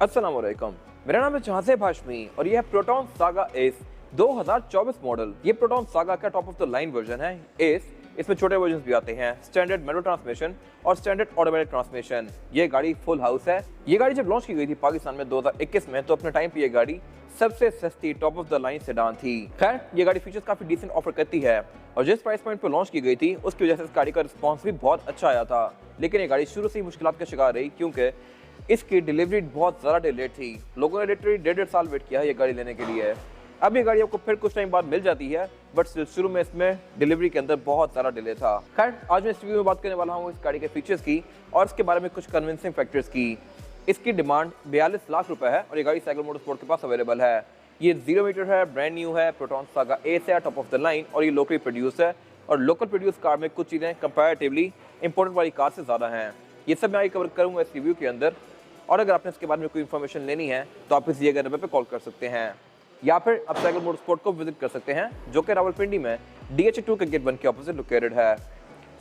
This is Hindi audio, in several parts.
अस्सलाम वालेकुम। मेरा नाम है जहाज़ेब हाशमी और यह है प्रोटॉन सागा एस 2024 मॉडल। ये प्रोटॉन सागा का top of the line version है एस। इसमें छोटे वर्जन भी आते हैं, स्टैंडर्ड मैनुअल ट्रांसमिशन और स्टैंडर्ड ऑटोमेटिक ट्रांसमिशन। ये गाड़ी फुल हाउस है। ये गाड़ी जब लॉन्च की गई थी पाकिस्तान में 2021 में, तो अपने टाइम पे ये गाड़ी सबसे सस्ती top of the line sedan थी। खैर, ये गाड़ी फीचर्स काफी डिसेंट ऑफर करती है और जिस प्राइस पॉइंट पर लॉन्च की गई थी उसकी वजह से इस गाड़ी का रिस्पॉन्स भी बहुत अच्छा आया था। लेकिन ये गाड़ी शुरू से ही मुश्किलात का शिकार रही क्योंकि इसकी डिलीवरी बहुत ज़्यादा डिलेड थी। लोगों ने लिटरली 1.5 साल वेट किया है ये गाड़ी लेने के लिए। अब ये गाड़ी आपको फिर कुछ टाइम बाद मिल जाती है, बट शुरू में इसमें डिलीवरी के अंदर बहुत ज़्यादा डिले था। खैर, आज मैं इस वीडियो में बात करने वाला हूँ इस गाड़ी के फीचर्स की और इसके बारे में कुछ कन्विंसिंग फैक्टर्स की। इसकी डिमांड 42 लाख रुपए है और ये गाड़ी साइकिल मोटरस्पोर्ट के पास अवेलेबल है। ये 0 मीटर है, ब्रांड न्यू है, प्रोटॉन सागा एस है, टॉप ऑफ द लाइन, और ये लोकली प्रोड्यूस है। और लोकल प्रोड्यूस कार में कुछ चीज़ें कंपैरेटिवली इंपोर्टेंट वाली कार से ज़्यादा हैं। ये सब मैं आगे कवर करूँगा इस रिव्यू के अंदर। और अगर आपने इसके बारे में कोई इन्फॉर्मेशन लेनी है तो आप इस दिए गए नंबर पर कॉल कर सकते हैं या फिर आप साइकिल मोटरस्पोर्ट को विजिट कर सकते हैं, जो कि रावलपिंडी में DH2 के गेट 1 के ऑपोजिट लोकेटेड है।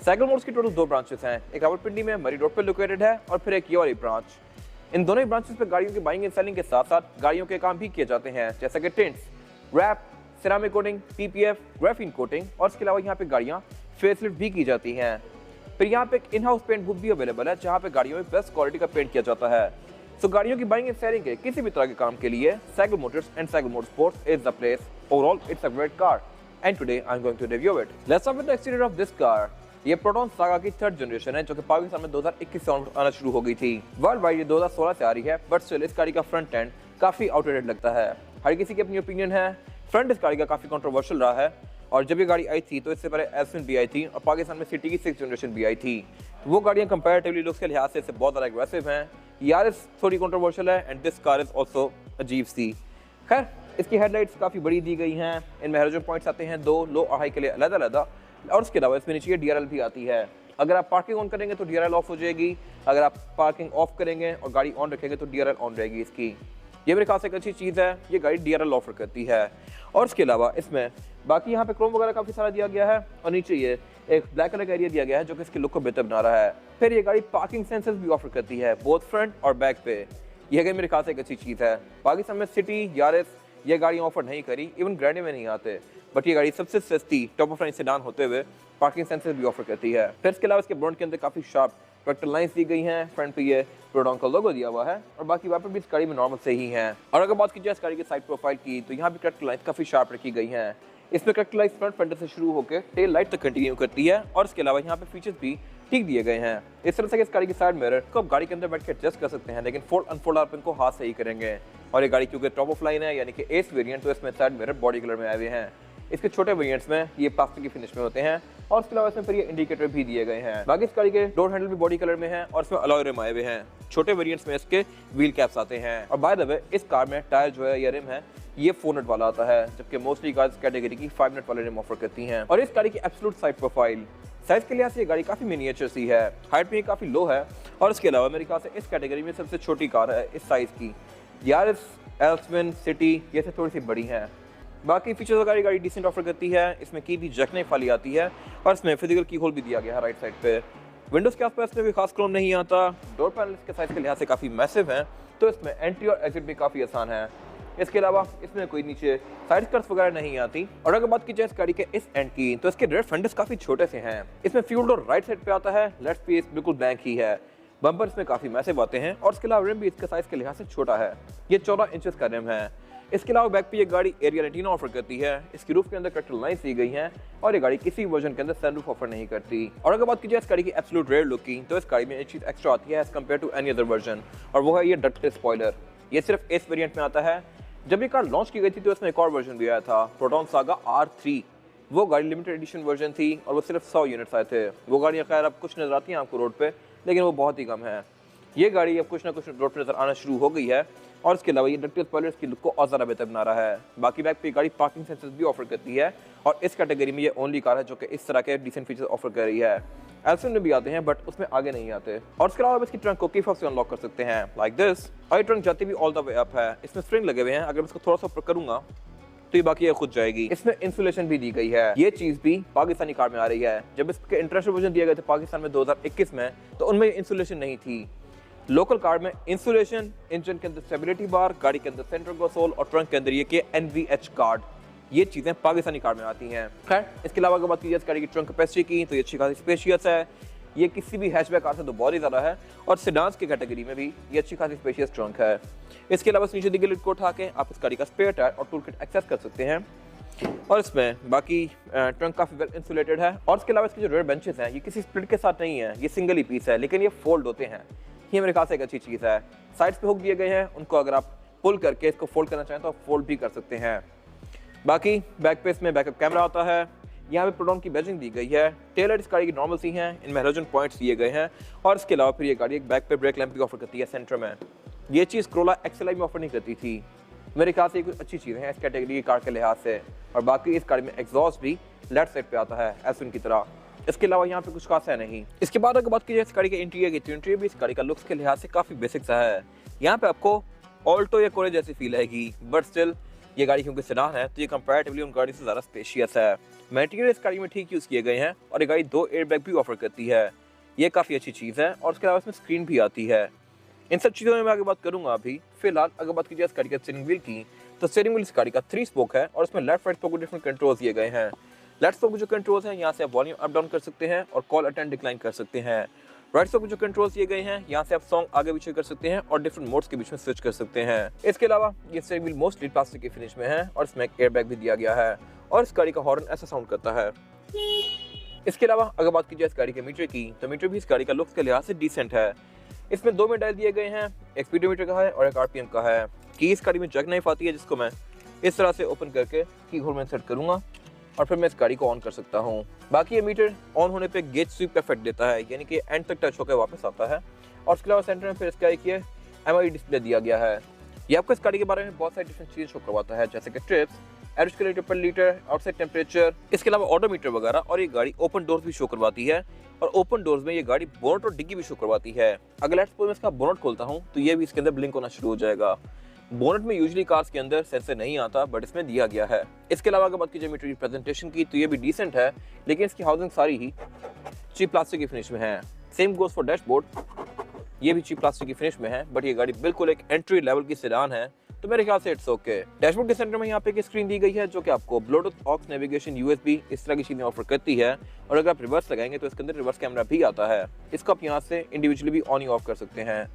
साइकिल मोटर्स की टोटल 2 ब्रांचेस हैं, एक रावलपिंडी में मरी रोड पर लोकेटेड है और फिर एक ये वाली ब्रांच। इन दोनों ही ब्रांचेस पे गाड़ियों की बाइंग एंड सेलिंग के साथ साथ गाड़ियों के काम भी किए जाते हैं, जैसे कि tints, wrap, ceramic coating, PPF, graphene coating, और इसके अलावा यहाँ पे गाड़ियाँ फेसलिफ्ट भी की जाती हैं। फिर यहाँ पे एक इन हाउस पेंट बुक भी अवेलेबल है, जहाँ पे गाड़ियों में बेस्ट क्वालिटी का पेंट किया जाता है। सो गाड़ियों की बाइंग एंड सेलिंग के किसी भी तरह के काम के लिए cycle motors and cycle motorsports is the place. Overall it's a great car and today I am going to review it. Let's start with the exterior of this car. ये प्रोटॉन सागा की 3rd जनरेशन है, जो कि पाकिस्तान में 2021 से आना शुरू हो गई थी। वर्ल्ड वाइड ये 2016 से आ रही है, बट स्टिल इस गाड़ी का फ्रंट एंड काफी आउटडेटेड लगता है। हर किसी की अपनी ओपिनियन है। फ्रंट इस गाड़ी का काफी कंट्रोवर्शियल रहा है और जब ये गाड़ी आई थी तो इससे पहले एल्फिन भी आई थी और पाकिस्तान में सिटी की 6th जनरेशन भी आई थी। तो वो गाड़ियाँ कंपैरेटिवली लुक्स के लिहाज से इससे बहुत ज़्यादा एग्रेसिव हैं। यारिस थोड़ी कंट्रोवर्शियल है and this car is also अजीब सी। खैर, इसकी हेडलाइट्स काफ़ी बड़ी दी गई हैं। इनमें हाइड्रोजन पॉइंट्स आते हैं 2 लो और हाई के लिए अलग अलग, और उसके अलावा इसमें नीचे DRL भी आती है। अगर आप पार्किंग ऑन करेंगे तो DRL ऑफ हो जाएगी, अगर आप पार्किंग ऑफ करेंगे और गाड़ी ऑन रखेंगे तो DRL ऑन रहेगी इसकी। ये मेरे खास एक अच्छी चीज़ है, ये गाड़ी DRL ऑफर करती है। और इसके अलावा इसमें बाकी यहाँ पे क्रोम वगैरह काफ़ी सारा दिया गया है और नीचे ये एक ब्लैक कलर का एरिया दिया गया है जो कि इसके लुक को बेहतर बना रहा है। फिर ये गाड़ी पार्किंग सेंसर्स भी ऑफर करती है, बोथ फ्रंट और बैक पे। यह गाड़ी मेरे खास एक अच्छी चीज़ है। पाकिस्तान में सिटी, यारिस ये गाड़ी ऑफर नहीं करी, इवन ग्रैंडे में नहीं आते, बट ये गाड़ी सबसे सस्ती टॉप ऑफ लाइन सेडान होते हुए पार्किंग सेंसर्स भी ऑफर करती है। फिर इसके अलावा इसके ब्रॉन्ड के अंदर काफ़ी शार्प ट्रैक्टर लाइन्स दी गई हैं। फ्रंट पे ये प्रोटॉन का लोगो दिया हुआ है और बाकी वापर भी इस गाड़ी में नॉर्मल से ही हैं। और अगर बात की जाए इस गाड़ी की साइड प्रोफाइल की, तो यहाँ भी ट्रैक्टर लाइन्स काफ़ी शार्प रखी गई हैं। इसमें ट्रैक्टर लाइट फ्रंट फेंडर से शुरू होकर टेल लाइट तक कंटिन्यू करती है और इसके अलावा यहाँ पे फीचर्स भी ठीक दिए गए हैं। इस तरह से इस गाड़ी की साइड मिरर को आप गाड़ी के अंदर बैठ के एडजस्ट कर सकते हैं, लेकिन फोल्ड अनफोल्ड आप इनको हाथ से ही करेंगे। और ये गाड़ी क्योंकि टॉप ऑफ लाइन है यानी कि एस वेरिएंट, तो इसमें साइड मिरर बॉडी कलर में आए हुए हैं। इसके छोटे वेरिएंट्स में ये प्लास्टिक की फिनिश में होते हैं और इसके अलावा इसमें फिर ये इंडिकेटर भी दिए गए हैं। बाकी इस गाड़ी के डोर हैंडल भी बॉडी कलर में है और इसमें अलॉय रिम आए हुए हैं। छोटे वेरिएंट्स में इसके व्हील कैप्स आते हैं। और बाय द वे, इस कार में टायर जो है या रिम है ये 4 नट वाला आता है, जबकि मोस्टली कार्स कैटेगरी की 5 नट वाले रिम ऑफर करती हैं। और इस गाड़ी की एब्सोल्यूट साइड प्रोफाइल साइज के लिहाज से ये गाड़ी काफी मिनिएचर सी है, हाइट में ये काफी लो है और इसके अलावा मेरे ख्याल से इस कैटेगरी में सबसे छोटी कार है इस साइज की। यारिस, एल्फिन, सिटी ये से थोड़ी सी बड़ी है। बाकी फीचर्स गाड़ी गाड़ी डिसेंट ऑफर करती है। इसमें की भी जकने वाली आती है और इसमें फिजिकल की होल भी दिया गया है राइट साइड पे। विंडोज के आसपास में भी खास क्रोम नहीं आता। डोर पैनल के साइज के लिहाज से काफी मैसिव है, तो इसमें एंट्री और एग्जिट भी काफी आसान है। इसके अलावा इसमें कोई नीचे साइड स्कर्ट्स वगैरह नहीं आती। और अगर बात की जाए इस गाड़ी के इस एंड की, तो इसके रेयर फेंडर्स काफी छोटे से हैं। इसमें फ्यूल डोर राइट साइड पे आता है, लेफ्ट स्पेस बिल्कुल ब्लैंक ही है। बम्पर इसमें काफी मैसिव आते हैं और इसके अलावा रिम भी इसके साइज के लिहाज से छोटा है, ये 14 इंचेस का रिम है। इसके अलावा बैक पे ये गाड़ी एरिया रेटिना ऑफर करती है। इसकी रूफ के अंदर ट्रैक्टर लाइन्स दी गई हैं और ये गाड़ी किसी वर्जन के अंदर सनरूफ ऑफर नहीं करती। और अगर बात की जाए इस गाड़ी की एब्सोल्यूट रेयर लुक की, तो इस गाड़ी में एक चीज एक्स्ट्रा आती है as compare to any other version, और वो है ये डक्टेड स्पॉइलर। ये सिर्फ इस वेरिएंट में आता है। जब ये कार लॉन्च की गई थी तो इसमें एक और वर्जन भी आया था, प्रोटॉन सागा R3। वो गाड़ी लिमिटेड एडिशन वर्जन थी और वो सिर्फ 100 यूनिट्स आए थे। वो गाड़ियाँ खैर अब कुछ नजर आती हैं आपको रोड पे, लेकिन वो बहुत ही कम है। ये गाड़ी अब कुछ ना कुछ रोड पर नजर आना शुरू हो गई है और इसके अलावा ये डक्टेड स्पॉइलर्स की लुक को और ज़्यादा बेहतर बना रहा है। बाकी बैक पे गाड़ी पार्किंग सेंसर्स भी ऑफर करती है और इस कैटेगरी में ये ओनली कार है जो कि इस तरह के डिसेंट फीचर्स ऑफर कर रही है। एल्फिन में भी आते हैं बट उसमें आगे नहीं आते। और इसके अलावा इसकी ट्रंक को की फॉब से अनलॉक कर सकते हैं लाइक दिस, और ये ट्रंक जाती भी ऑल द वे अप है। इसमें स्प्रिंग लगे हुए हैं, अगर मैं इसको थोड़ा सा ऊपर करूंगा तो ये बाकी ये खुद जाएगी। इसमें इंसुलेशन भी दी गई है, ये चीज भी पाकिस्तानी कार में आ रही है। जब इसके इंटरनेशनल वर्जन दिए गए थे पाकिस्तान में 2021 में, तो उनमें इंसुलेशन नहीं थी। लोकल कार में इंसुलेशन, इंजन के अंदर स्टेबिलिटी बार, गाड़ी के अंदर सेंट्रल कंसोल और ट्रंक के अंदर ये कि NVH कार्ड, ये चीजें पाकिस्तानी कार में आती हैं। खैर, इसके अलावा अगर बात की जाए इस गाड़ी की ट्रंक कैपेसिटी की तो ये अच्छी खासी स्पेशियस है। ये किसी भी हैचबैक कार से तो बहुत ही ज़्यादा है और सेडान्स की कैटेगरी में भी ये अच्छी खासी स्पेशियस ट्रंक है। इसके अलावा नीचे दी गई लिड को उठा के आप इस गाड़ी का स्पेयर टायर और टूल किट एक्सेस कर सकते हैं और इसमें बाकी ट्रंक काफ़ी वेल इंसुलेटेड है। और इसके अलावा इसके जो रेयर बेंचेस हैं ये किसी स्प्लिट के साथ नहीं है, ये सिंगल ही पीस है, लेकिन ये फोल्ड होते हैं। ये मेरे ख्याल से एक अच्छी चीज़ है। साइड्स पे हुक दिए गए हैं, उनको अगर आप पुल करके इसको फोल्ड करना चाहें तो आप फोल्ड भी कर सकते हैं। बाकी बैक पे इसमें बैकअप कैमरा आता है। यहाँ पे प्रोटॉन की बैजिंग दी गई है। टेल लाइट इस गाड़ी की नॉर्मल सी हैं, इनमें हैलोजन पॉइंट्स दिए गए हैं और इसके अलावा फिर ये गाड़ी एक बैक पे ब्रेक लैंप भी ऑफर करती है सेंटर में। ये चीज़ Corolla XLI में ऑफर नहीं करती थी। मेरे ख्याल से ये कुछ अच्छी चीज़ है इस कैटेगरी की कार के लिहाज से। और बाकी इस गाड़ी में एग्जॉस्ट भी लेफ्ट साइड पे आता है एसविन की तरह। इसके अलावा यहाँ पे कुछ खास है नहीं। इसके बाद अगर बात की जाए इस गाड़ी के इंटीरियर की तो इंटीरियर भी इस गाड़ी का लुक्स के लिहाज से काफ़ी बेसिक सा है। यहाँ पे आपको ऑल्टो या कोरे जैसी फील आएगी, बट स्टिल ये गाड़ी क्योंकि सेडान है तो ये कंपैरेटिवली उन गाड़ी से ज़्यादा स्पेशियस है। मटेरियल इस गाड़ी में ठीक यूज़ किए गए हैं और ये गाड़ी 2 एयरबैग भी ऑफर करती है। ये काफ़ी अच्छी चीज़ है और उसके अलावा इसमें स्क्रीन भी आती है। इन सब चीज़ों में मैं आगे बात करूंगा। अभी फिलहाल अगर बात की जाए इस गाड़ी का स्टीयरिंग व्हील की तो स्टीयरिंग व्हील इस गाड़ी का 3 स्पोक है और इसमें लेफ्ट राइट स्पोक को डिफरेंट कंट्रोल्स दिए गए हैं। लेफ्ट स्पोक जो कंट्रोल्स हैं यहाँ से आप वॉल्यूम अप डाउन कर सकते हैं और कॉल अटेंड डिक्लाइन कर सकते हैं। राइट स्पोक जो कंट्रोल्स दिए गए हैं यहाँ से आप सॉन्ग आगे पीछे कर सकते हैं और डिफरेंट मोड्स के बीच में स्विच कर सकते हैं। इसके अलावा ये स्टीयरिंग व्हील मोस्टली प्लास्टिक की फिनिश में है और इसमें एक एयरबैग भी दिया गया है और इस गाड़ी का हॉर्न ऐसा साउंड करता है। इसके अलावा अगर बात की जाए इस गाड़ी के मीटर की तो मीटर भी इस गाड़ी का लुक्स के लिहाज से डिसेंट है। इसमें 2 मीटर दिए गए हैं, एक स्पीडोमीटर का है और एक RPM का है। की इस गाड़ी में जग नाइफ आती है जिसको मैं इस तरह से ओपन करके की होल में सेट करूंगा और फिर मैं इस गाड़ी को ऑन कर सकता हूँ। बाकी ये मीटर ऑन होने पे गेज स्वीप का इफेक्ट देता है, यानी कि एंड तक टच होकर वापस आता है। और उसके अलावा सेंटर में फिर इसका एक ये MID डिस्प्ले दिया गया है। ये आपको इस गाड़ी के बारे में बहुत सारी डिफरेंट चीज़ें शो करवाता है, जैसे कि ट्रिप्स, एवरेज किलोमीटर पर लीटर, आउटसाइड टेम्परेचर, इसके अलावा ऑडोमीटर वगैरह। और ये गाड़ी ओपन डोर्स भी शो करवाती है और ओपन डोर्स में ये गाड़ी बोनट और डिग्गी भी शो करवाती है। अगर लेट्स सपोज मैं इसका बोनट खोलता हूँ तो ये भी इसके अंदर ब्लिंक होना शुरू हो जाएगा। बोनट में यूजुअली कार्स के अंदर सेंसर नहीं आता, बट इसमें दिया गया है। इसके अलावा अगर बात कीजिए मीटर की प्रेजेंटेशन की तो ये भी डिसेंट है, लेकिन इसकी हाउसिंग सारी ही चीप प्लास्टिक की फिनिश में है। सेम गोज फॉर डैशबोर्ड, ये भी चीप प्लास्टिक की फिनिश में है, बट ये गाड़ी बिल्कुल एक एंट्री लेवल की सेडान है तो मेरे ख्याल से इट्स ओके। डैशबोर्ड के सेंटर में यहाँ पे एक स्क्रीन दी गई है जो कि आपको ब्लूटूथ, ऑक्स, नेविगेशन, USB इस तरह की चीजें ऑफर करती है। और अगर आप रिवर्स लगाएंगे तो इसके अंदर रिवर्स कैमरा भी आता है। इसको आप यहाँ से इंडिविजुअली भी ऑन ही ऑफ कर सकते हैं।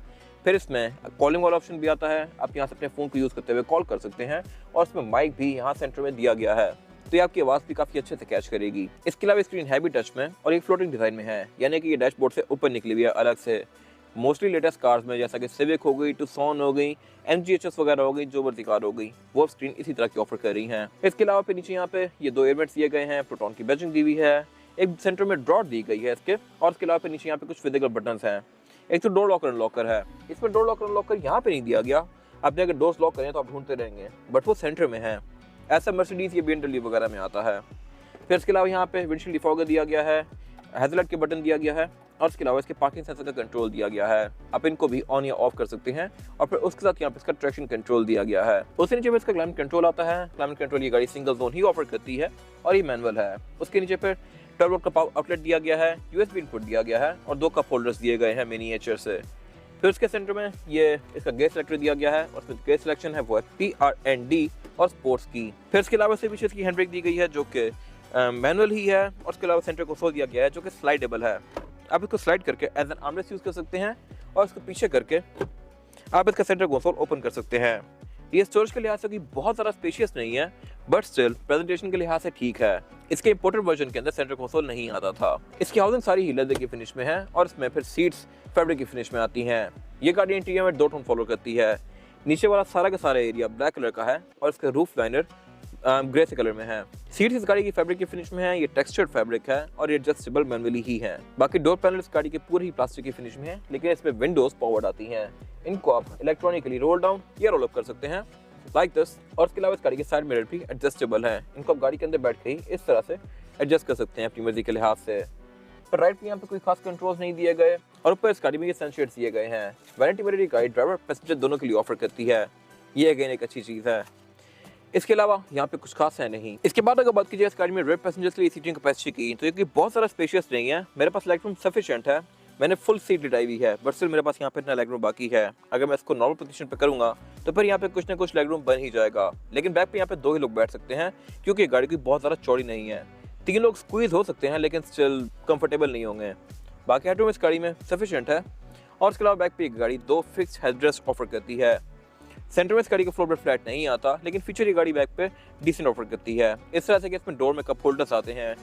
फिर इसमें कॉलिंग वाला ऑप्शन भी आता है, आप यहाँ से अपने फ़ोन को यूज़ करते हुए कॉल कर सकते हैं और इसमें माइक भी यहाँ सेंटर में दिया गया है तो ये आपकी आवाज़ भी काफ़ी अच्छे से कैच करेगी। इसके अलावा स्क्रीन हैवी टच में और एक फ्लोटिंग डिज़ाइन में है, यानी कि ये डैशबोर्ड से ऊपर निकली हुई है अलग से। मोस्टली लेटेस्ट कार्स में जैसा कि सिविक हो गई, टुक्सन हो गई, MGHS वगैरह हो गई, जो मर्जी कार हो गई, वो स्क्रीन इसी तरह की ऑफर कर रही हैं। इसके अलावा फिर नीचे यहाँ पे ये 2 एयरबैग्स दिए गए हैं, प्रोटॉन की बैजिंग दी हुई है, एक सेंटर में ड्रॉट दी गई है इसके। और इसके अलावा फिर नीचे यहाँ पे कुछ फिजिकल बटन्स हैं। एक तो डोर लॉकर अनलॉकर है, इसमें डोर लॉकर अनलॉकर यहाँ पे नहीं दिया गया। आपने अगर डोर्स लॉक करें तो आप ढूंढते रहेंगे, बट वो सेंटर में है। ऐसा मर्सिडीज या BMW वगैरह में आता है। फिर इसके अलावा यहाँ पे विंडशील्ड डिफॉगर दिया गया है, हेडलाइट के बटन दिया गया है और इसके अलावा इसके पार्किंग सेंसर का कंट्रोल दिया गया है। आप इनको भी ऑन या ऑफ कर सकते हैं और फिर उसके साथ यहाँ पे इसका ट्रैक्शन कंट्रोल दिया गया है। उसके नीचे पे इसका क्लाइमेट कंट्रोल आता है। क्लाइमेट कंट्रोल ये गाड़ी सिंगल जोन ही ऑफर करती है और ये मैनुअल है। उसके नीचे पे 12 वोल्ट का पावर आउटलेट दिया गया है, USB इनपुट दिया गया है और 2 कप होल्डर्स दिए गए हैं मिनिएचर से। फिर उसके सेंटर में ये इसका गेयर सिलेक्टर दिया गया है और उसमें गेयर सिलेक्शन है वो है PRND और स्पोर्ट्स की। फिर इसके अलावा से पीछे इसकी हैंड ब्रेक दी गई है जो कि मैनुअल ही है और उसके अलावा सेंटर कंसोल दिया गया है जो कि स्लाइडेबल है। आप इसको स्लाइड करके एज एन आर्मरेस्ट यूज़ कर सकते हैं और इसको पीछे करके आप इसका सेंटर कंसोल ओपन कर सकते हैं। ये स्टोरेज के लिहाज से बहुत ज़्यादा स्पेशियस नहीं है, बट स्टिल प्रेजेंटेशन के लिहाज से ठीक है। इसके इंपोर्टेड वर्जन के अंदर सेंटर कंसोल नहीं आता था। इसकी हाउसिंग सारी ही लेदर की फिनिश में है और इसमें फिर सीट्स फैब्रिक की फिनिश में आती हैं। ये गाड़ी इंटीरियर में 2 टोन फॉलो करती है। नीचे वाला सारा का सारा एरिया ब्लैक कलर का है और इसका रूफ लाइनर ग्रे से कलर में है। सीट्स इस गाड़ी की फैब्रिक की फिनिश में है, ये टेक्सचर्ड फैब्रिक है और ये एडजस्टेबल मैनुअली ही है। बाकी डोर पैनल इस गाड़ी के पूरी ही प्लास्टिक की फिनिश में है, लेकिन इसमें विंडोज पावर्ड आती हैं। इनको आप इलेक्ट्रॉनिकली रोल डाउन या रोल अप कर सकते हैं लाइक दिस। और इसके अलावा इस गाड़ी के साइड मिरर भी एडजस्टेबल है, इनको आप गाड़ी के अंदर बैठ के ही इस तरह से एडजस्ट कर सकते हैं अपनी मर्जी के लिहाज से। पर राइट में यहाँ पे कोई खास कंट्रोल्स नहीं दिए गए और ऊपर इस गाड़ी में ये सनशेड्स दिए गए हैं। वैनिटी मिरर गाड़ी ड्राइवर पैसेंजर दोनों के लिए ऑफर करती है, ये अगेन एक अच्छी चीज़ है। इसके अलावा यहाँ पे कुछ खास है नहीं। इसके बाद अगर बात कीजिए इस गाड़ी में रेयर पैसेंजर्स के लिए सीटिंग कैपेसिटी की तो ये बहुत सारा स्पेशियस नहीं है। मेरे पास लेग रूम सफिशिएंट है, मैंने फुल सीट लिटाई हुई है, बट स्टिल मेरे पास यहाँ पे इतना लेग रूम बाकी है। अगर मैं इसको नॉर्मल पोजीशन पे करूंगा तो फिर यहाँ पे कुछ ना कुछ लेग रूम बन ही जाएगा, लेकिन बैक पे यहाँ पे 2 ही लोग बैठ सकते हैं क्योंकि ये गाड़ी की बहुत ज़्यादा चौड़ी नहीं है। 3 लोग स्क्वीज हो सकते हैं लेकिन स्टिल कंफर्टेबल नहीं होंगे। बाकी हेडरूम इस गाड़ी में सफिशिएंट है। और इसके अलावा बैक पे एक गाड़ी 2 फिक्स हेडरेस्ट ऑफर करती है। सेंटर में इस गाड़ी का फ्लोर बेड फ्लैट नहीं आता, लेकिन फीचर ये गाड़ी बैक पे डिसेंट ऑफर करती है। इस तरह से कि इसमें डोर में कप होल्डर्स आते हैं,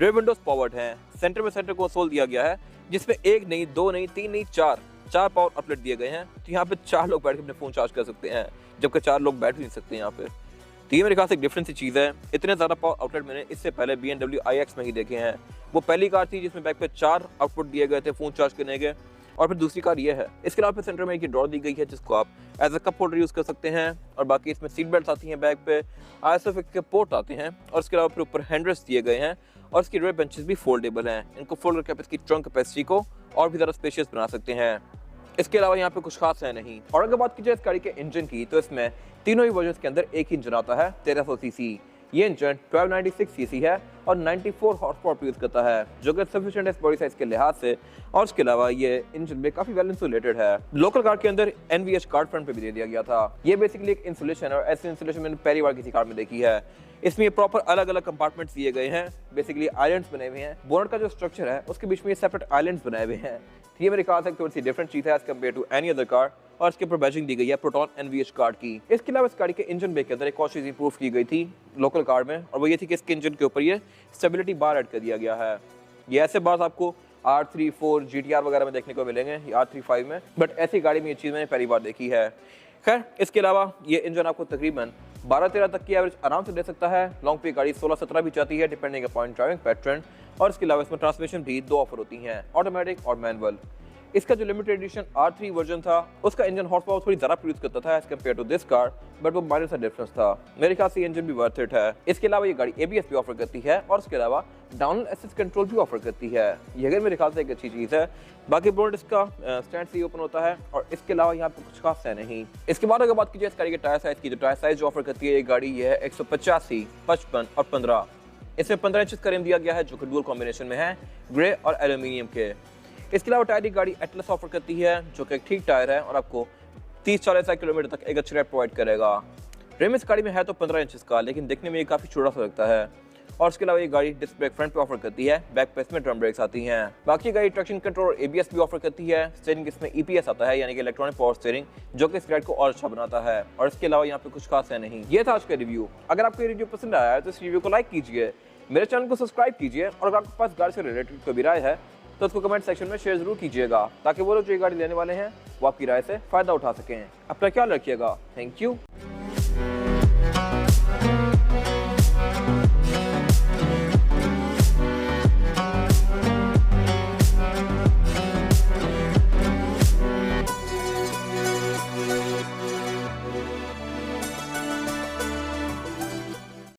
रेयर विंडोज पावर्ड हैं, सेंटर में सेंटर कंसोल दिया गया है जिसमें 1 नहीं 2 नहीं 3 नहीं 4 पावर आउटलेट दिए गए हैं। तो यहाँ पे 4 लोग बैठ के अपने फ़ोन चार्ज कर सकते हैं, जबकि 4 लोग बैठ भी नहीं सकते यहाँ पे। तो ये मेरे ख्याल से एक डिफरेंट सी चीज़ है। इतने ज़्यादा पावर आउटलेट मैंने इससे पहले BMW iX में ही देखे हैं। वो पहली कार थी जिसमें बैक पे 4 आउटपुट दिए गए थे फ़ोन चार्ज करने के, और फिर दूसरी कार ये है। इसके अलावा सेंटर में एक डोर दी गई है जिसको आप as a cup holder use कर सकते हैं। और बाकी इसमें सीट बेल्ट आती हैं, बैक पे ISOFIX के पोर्ट आते हैं, और इसके अलावा फिर ऊपर हैंडरेस्ट दिए गए हैं और इसकी रेयर बेंचेस भी फोल्डेबल हैं। इनको फोल्ड करके आप इसकी ट्रंक कैपेसिटी को और भी ज़्यादा स्पेशियस बना सकते हैं। इसके अलावा यहाँ पे कुछ खास है नहीं। और अगर बात की जाए इस गाड़ी के इंजन की, तो इसमें तीनों ही वर्जन के अंदर एक ही इंजन आता है 1300 सीसी। ये इंजन 1296 सीसी है और 94 हॉर्स पावर प्रोड्यूस करता है, जो कि सफिशिएंट है बॉडी साइज के लिहाज से। और इसके अलावा ये इंजन में काफी वेल इंसुलेटेड है। लोकल कार के अंदर NVH कार्ड फ्रंट पे भी दे दिया गया था। ये बेसिकली एक इंसुलेशन है और ऐसी इंसुलेशन मैंने पहली बार किसी कार में देखी है। इसमें ये प्रॉपर अलग अलग कंपार्टमेंट्स दिए गए हैं, बेसिकली आइलैंड्स बने हुए हैं। बोनट का जो स्ट्रक्चर है उसके बीच में ये सेपरेट आइलैंड्स बनाए हुए हैं। ये मेरे ख्याल से थोड़ी सी डिफरेंट चीज़ है as compare to any other car. और इसके ऊपर बैजिंग दी गई है प्रोटॉन NVH कार्ड की। इसके अलावा इस गाड़ी के इंजन बे के अंदर एक और चीज़ इंप्रूव की गई थी लोकल कार में, और वो ये थी कि इसके इंजन के ऊपर ये स्टेबिलिटी बार ऐड कर दिया गया है। ये ऐसे बार आपको R34 GTR वगैरह में देखने को मिलेंगे, R35 में, बट ऐसी गाड़ी में ये चीज़ मैंने पहली बार देखी है। खैर, इसके अलावा ये इंजन आपको तकरीबन 12-13 तक की एवरेज आराम से दे सकता है। लॉन्ग पे गाड़ी 16-17 भी जाती है डिपेंडिंग अपॉन ड्राइविंग पैटर्न। और इसके अलावा इसमें ट्रांसमिशन भी 2 ऑफर होती हैं, ऑटोमेटिक और मैनुअल। इसका जो लिमिटेड एडिशन R3 वर्जन था उसका इंजन हॉर्स पावर थोड़ी ज़्यादा प्रोड्यूस करता था as compare to this car, but वो माइनर सा डिफरेंस था। मेरे ख्याल से इंजन भी वर्थ इट है। इसके अलावा ये गाड़ी ABS भी ऑफर करती है और इसके अलावा डाउन असिस्ट कंट्रोल भी ऑफर करती है। ये अगर मेरे ख्याल से एक अच्छी चीज़ है। बाकी बोर्ड इसका स्टैंड से ओपन होता है और इसके अलावा यहाँ पे कुछ खास है नहीं। इसके बाद अगर बात की जाए इस गाड़ी के टायर साइज की, तो टायर साइज जो ऑफर करती है ये गाड़ी ये है 185, 55 और 15। इसमें 15 इंच का रिम दिया गया है जो कि डुअल कॉम्बिनेशन में है, ग्रे और एल्यूमिनियम के। इसके अलावा टायर की गाड़ी एटलस ऑफर करती है जो कि एक ठीक टायर है और आपको 30-40 किलोमीटर तक एक अच्छा रेप प्रोवाइड करेगा। रिम इस गाड़ी में है तो 15 इंच का, लेकिन देखने में ये काफ़ी छोटा सा लगता है। और इसके अलावा ये गाड़ी डिस्क ब्रेक फ्रंट पे ऑफर करती है, बैक पे इसमें ड्रम ब्रेक्स आती हैं। बाकी गाड़ी ट्रैक्शन कंट्रोल और ABS भी ऑफर करती है। स्टीयरिंग इसमें EPS आता है, यानी कि इलेक्ट्रॉनिक पावर स्टीयरिंग, जो कि इस राइड को और अच्छा बनाता है। और इसके अलावा यहाँ पे कुछ खास है नहीं। ये था आज का रिव्यू। अगर आपको ये रिव्यू पसंद आया है तो इस रिव्यू को लाइक कीजिए, मेरे चैनल को सब्सक्राइब कीजिए, और अगर आपके पास गाड़ी से रिलेटेड कोई भी राय है तो उसको कमेंट सेक्शन में शेयर जरूर कीजिएगा, ताकि वो लोग जो ये गाड़ी लेने वाले हैं वो आपकी राय से फायदा उठा सकें। अपना ख्याल रखिएगा। Thank you.